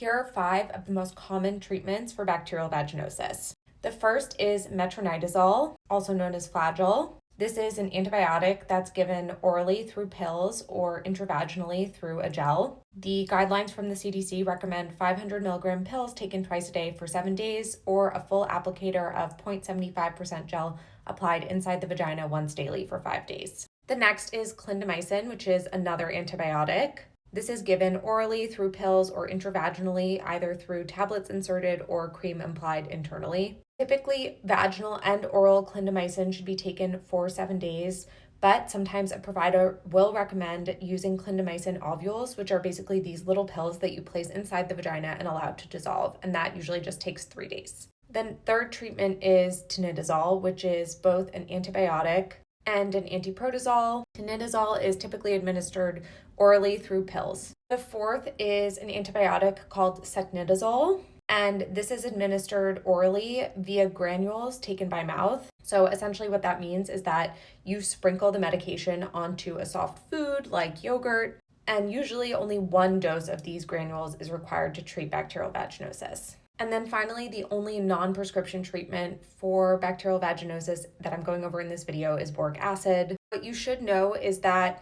Here are 5 of the most common treatments for bacterial vaginosis. The first is metronidazole, also known as Flagyl. This is an antibiotic that's given orally through pills or intravaginally through a gel. The guidelines from the CDC recommend 500 milligram pills taken twice a day for 7 days, or a full applicator of 0.75% gel applied inside the vagina once daily for 5 days. The next is clindamycin, which is another antibiotic. This is given orally through pills or intravaginally, either through tablets inserted or cream applied internally. Typically, vaginal and oral clindamycin should be taken for 7 days, but sometimes a provider will recommend using clindamycin ovules, which are basically these little pills that you place inside the vagina and allow to dissolve, and that usually just takes 3 days. Then third treatment is metronidazole, which is both an antibiotic and an antiprotozoal. Metronidazole is typically administered orally through pills. The fourth is an antibiotic called secnidazole, and this is administered orally via granules taken by mouth. So essentially what that means is that you sprinkle the medication onto a soft food like yogurt, and usually only 1 dose of these granules is required to treat bacterial vaginosis. And then finally, the only non-prescription treatment for bacterial vaginosis that I'm going over in this video is boric acid. What you should know is that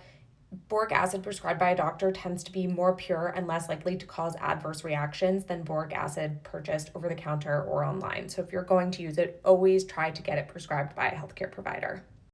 boric acid prescribed by a doctor tends to be more pure and less likely to cause adverse reactions than boric acid purchased over the counter or online. So if you're going to use it, always try to get it prescribed by a healthcare provider.